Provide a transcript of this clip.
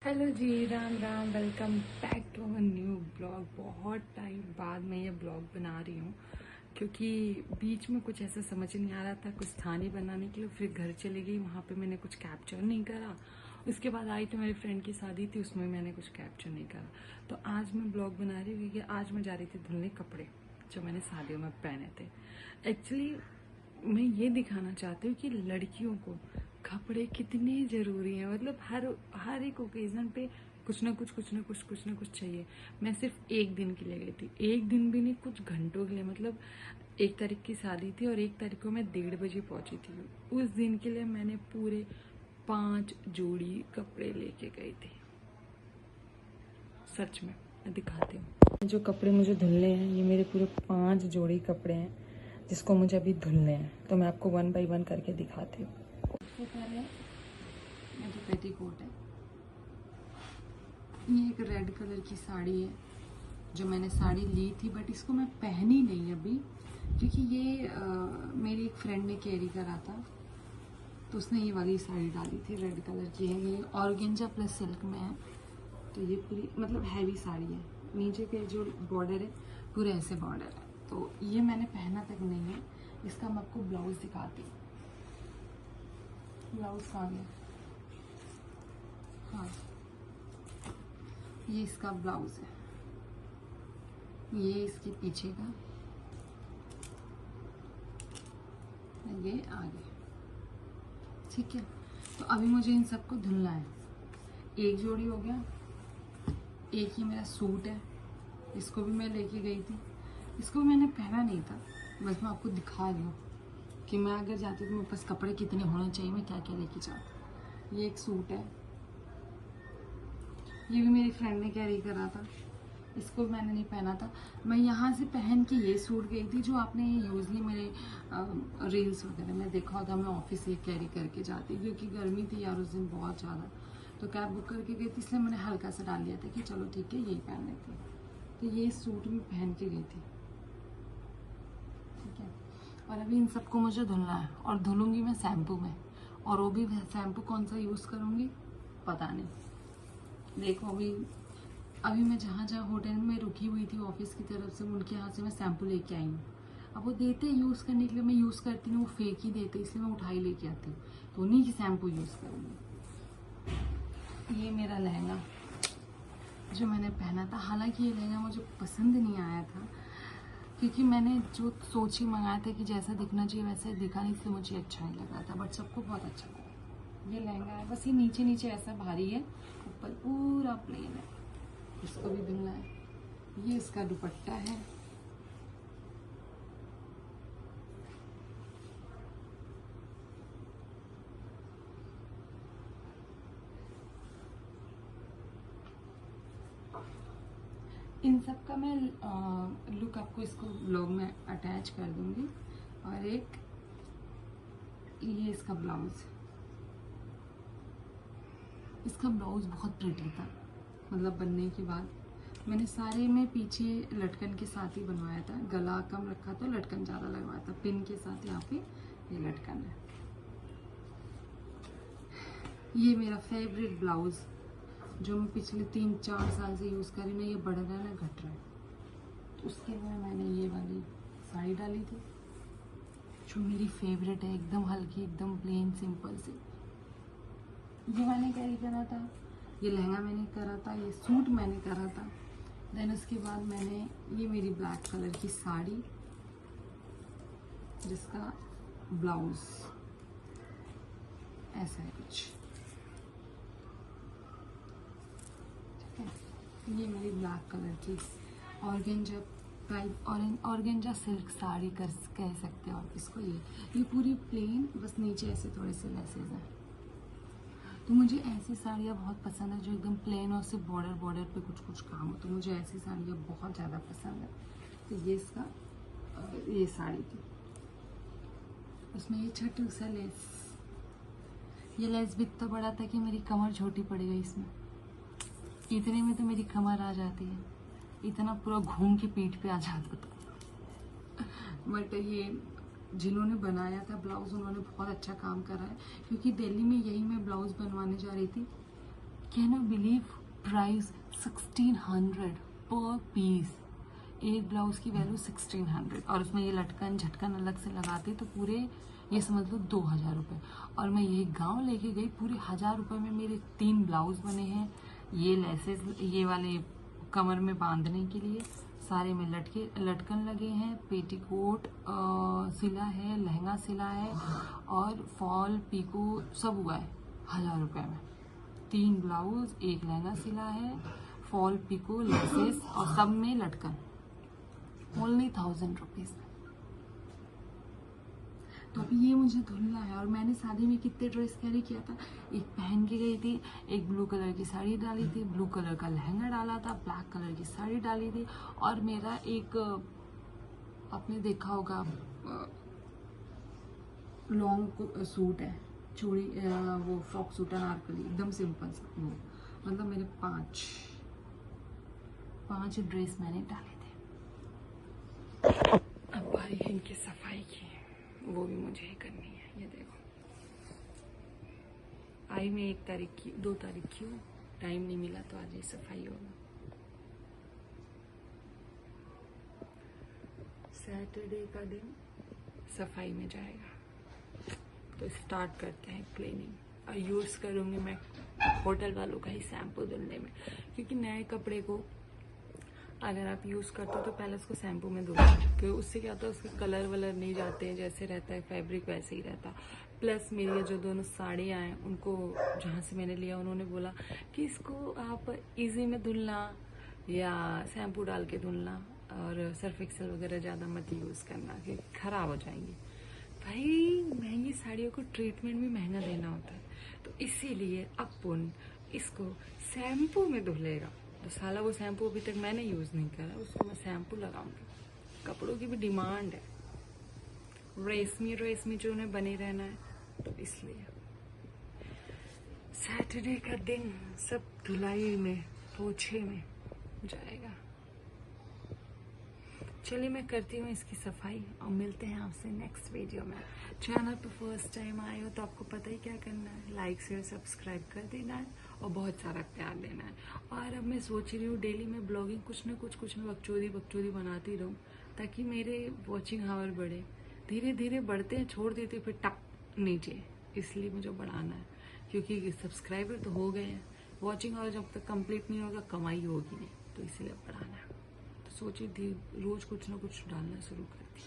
Hello ji, Ram Ram. Welcome back to our new blog. बहुत time बाद मैं ये ब्लॉग बना रही हूँ क्योंकि बीच में कुछ ऐसा समझ नहीं आ रहा था, कुछ था नहीं बनाने के लिए। फिर घर चली गई, वहाँ पे मैंने कुछ कैप्चर नहीं करा। उसके बाद आई तो मेरी फ्रेंड की शादी थी, उसमें मैंने कुछ कैप्चर नहीं करा। तो आज मैं ब्लॉग बना रही हूँ क्योंकि आज मैं जा रही थी धुलने कपड़े जो मैंने शादियों में पहने थे। एक्चुअली मैं ये दिखाना चाहती हूँ कि लड़कियों को कपड़े कितने ज़रूरी हैं। मतलब हर एक ओकेज़न पे कुछ ना कुछ चाहिए। मैं सिर्फ एक दिन के लिए गई थी, एक दिन भी नहीं, कुछ घंटों के लिए। मतलब 1 तारीख की शादी थी और 1 तारीख को मैं 1:30 बजे पहुंची थी। उस दिन के लिए मैंने पूरे 5 जोड़ी कपड़े लेके गई थी। सच में मैं दिखाती हूँ जो कपड़े मुझे धुलने हैं। ये मेरे पूरे 5 जोड़ी कपड़े हैं जिसको मुझे अभी धुलने हैं। तो मैं आपको 1 बाय 1 करके दिखाती हूँ। सबसे पहले ये जो पेटीकोट है, ये एक रेड कलर की साड़ी है जो मैंने साड़ी ली थी, बट इसको मैं पहनी नहीं अभी क्योंकि ये मेरी एक फ्रेंड ने कैरी करा था, तो उसने ये वाली साड़ी डाली थी। रेड कलर की है, ये ऑर्गेंजा प्लस सिल्क में है। तो ये पूरी मतलब हैवी साड़ी है। नीचे के जो बॉर्डर है पूरे ऐसे बॉर्डर है। तो ये मैंने पहना तक नहीं है। इसका मैं आपको ब्लाउज दिखाती हूँ। ब्लाउज कहाँ गया? हाँ, ये इसका ब्लाउज है। ये इसके पीछे का, ये आगे। ठीक है, तो अभी मुझे इन सबको धुलना है। एक जोड़ी हो गया। एक ही मेरा सूट है, इसको भी मैं लेके गई थी। इसको भी मैंने पहना नहीं था, बस मैं आपको दिखा रही हूँ कि मैं अगर जाती तो मेरे पास कपड़े कितने होने चाहिए, मैं क्या क्या लेके जाती। ये एक सूट है, ये भी मेरी फ्रेंड ने कैरी करा था, इसको भी मैंने नहीं पहना था। मैं यहाँ से पहन के ये सूट गई थी जो आपने यूजली मेरे रील्स वगैरह में देखा होगा। मैं ऑफिस ये कैरी करके जाती क्योंकि गर्मी थी यार उस दिन बहुत ज़्यादा। तो कैब बुक करके गई थी, इसलिए मैंने हल्का सा डाल लिया था कि चलो ठीक है यही पहन लेती हूँ। तो ये सूट भी पहन के गई थी। ठीक है, और अभी इन सबको मुझे धुलना है और धुलूंगी मैं शैम्पू में। और वो भी शैम्पू कौन सा यूज़ करूँगी पता नहीं। देखो अभी मैं जहाँ जहाँ होटल में रुकी हुई थी ऑफिस की तरफ से, उनके यहाँ से मैं शैम्पू लेके आई हूँ। अब वो देते यूज़ करने के लिए, मैं यूज़ करती हूँ, वो फेक ही देते, इसलिए मैं उठाई लेके आती हूँ। तो उन्हीं की शैम्पू यूज़ करूँगी। ये मेरा लहंगा जो मैंने पहना था, हालांकि ये लहंगा मुझे पसंद नहीं आया था क्योंकि मैंने जो सोच ही मंगाया था कि जैसा दिखना चाहिए वैसा दिखा नहीं, इसलिए मुझे अच्छा नहीं लगा था। बट सबको बहुत अच्छा लगा। ये लहंगा है, बस ये नीचे नीचे ऐसा भारी है, ऊपर पूरा प्लेन है। इसको भी धुलना है। ये इसका दुपट्टा है। इन सब का मैं लुक आपको इसको ब्लॉग में अटैच कर दूंगी। और एक ये इसका ब्लाउज, इसका ब्लाउज बहुत प्रिटी था। मतलब बनने के बाद मैंने सारे में पीछे लटकन के साथ ही बनवाया था। गला कम रखा था, लटकन ज़्यादा लगवाया था। पिन के साथ यहाँ पे ये लटकन है। ये मेरा फेवरेट ब्लाउज जो मैं पिछले 3-4 साल से यूज़ कर रही हूँ ना, ये बढ़ रहा है ना घट रहा है। तो उसके लिए मैंने ये वाली साड़ी डाली थी जो मेरी फेवरेट है, एकदम हल्की, एकदम प्लेन सिंपल सी। ये मैंने कैरी करा था। ये लहंगा मैंने करा था, ये सूट मैंने करा था। देन उसके बाद मैंने ये मेरी ब्लैक कलर की साड़ी जिसका ब्लाउज ऐसा है कुछ। ठीक है, ये मेरी ब्लैक कलर की organza type organza silk sari कह सकते हो आप इसको। ये पूरी प्लेन, बस नीचे ऐसे थोड़े से लेसेस हैं। तो मुझे ऐसी साड़ियाँ बहुत पसंद है जो एकदम प्लेन और सिर्फ बॉर्डर बॉर्डर पे कुछ कुछ काम हो। तो मुझे ऐसी साड़ियाँ बहुत ज़्यादा पसंद है। तो ये इसका ये साड़ी थी, उसमें ये छोटू सा लेस। ये लेस भी इतना बड़ा था कि मेरी कमर छोटी पड़ गई इसमें। इतने में तो मेरी कमर आ जाती है, इतना पूरा घूम के पीठ पे आ जाता था। बट ये जिन्होंने बनाया था ब्लाउज, उन्होंने बहुत अच्छा काम करा है क्योंकि दिल्ली में यही मैं ब्लाउज बनवाने जा रही थी। कैन यू बिलीव प्राइस 1600 पर पीस। एक ब्लाउज की वैल्यू 1600 और उसमें ये लटकन झटकन अलग से लगाते तो पूरे ये समझ लो 2000 रुपये। और मैं ये गांव लेके गई, पूरे 1000 रुपये में मेरे 3 ब्लाउज बने हैं। ये लेसेस ये वाले कमर में बांधने के लिए, सारे में लटकन लगे हैं, पेटीकोट सिला है, लहंगा सिला है और फॉल पीको सब हुआ है 1000 रुपये में। 3 ब्लाउज, एक लहंगा सिला है, फॉल पिको लेसेस और सब में लटकन, ओनली 1000 रुपीज में। तो अभी ये मुझे धुलना है। और मैंने शादी में कितने ड्रेस कैरी किया था, एक पहन के गई थी, एक ब्लू कलर की साड़ी डाली थी, ब्लू कलर का लहंगा डाला था, ब्लैक कलर की साड़ी डाली थी, और मेरा एक आपने देखा होगा लॉन्ग सूट है, चूड़ी वो फ्रॉक सूट अनारकली, एकदम सिंपल सा, वो मतलब मेरे 5 ड्रेस मैंने डाले थे। अब बारी है इनकी सफाई की, वो भी मुझे ही करनी है। ये देखो, आई मैं 1 तारीख की 2 तारीख की हूँ, टाइम नहीं मिला तो आज ही सफाई होगा। सैटरडे का दिन सफाई में जाएगा। तो स्टार्ट करते हैं क्लीनिंग। और यूज़ करूँगी मैं होटल वालों का ही शैम्पू धुलने में, क्योंकि नए कपड़े को अगर आप यूज़ करते हो तो पहले उसको शैम्पू में धो, क्योंकि उससे क्या होता है उसके कलर वलर नहीं जाते हैं, जैसे रहता है फैब्रिक वैसे ही रहता। प्लस मेरी जो दोनों साड़ियाँ हैं उनको जहाँ से मैंने लिया उन्होंने बोला कि इसको आप इजी में धुलना या शैम्पू डाल के धुलना, और सर्फ एक्सेल वगैरह ज़्यादा मत यूज़ करना कि ख़राब हो जाएंगी। भाई महंगी साड़ियों को ट्रीटमेंट भी महंगा देना होता है, तो इसीलिए अपन इसको शैम्पू में धुलेगा। तो साला वो शैम्पू अभी तक मैंने यूज़ नहीं करा, उसको मैं शैम्पू लगाऊंगी। कपड़ों की भी डिमांड है, रेशमी जो उन्हें बने रहना है, तो इसलिए सैटरडे का दिन सब धुलाई में पोछे में जाएगा। चलिए मैं करती हूँ इसकी सफाई और मिलते हैं आपसे नेक्स्ट वीडियो में। चैनल पे फर्स्ट टाइम आए हो तो आपको पता ही क्या करना है, लाइक शेयर सब्सक्राइब कर देना है और बहुत सारा प्यार देना है। और अब मैं सोच रही हूँ डेली मैं ब्लॉगिंग कुछ ना कुछ बकचोदी बनाती रहूँ, ताकि मेरे वॉचिंग आवर बढ़े। धीरे धीरे बढ़ते हैं, छोड़ देते फिर टप नीचे, इसलिए मुझे बढ़ाना है, क्योंकि सब्सक्राइबर तो हो गए हैं, वॉचिंग आवर जब तक कंप्लीट नहीं होगा कमाई होगी नहीं, तो इसीलिए बढ़ाना है। तो सोचिए रोज कुछ ना कुछ डालना शुरू कर दी।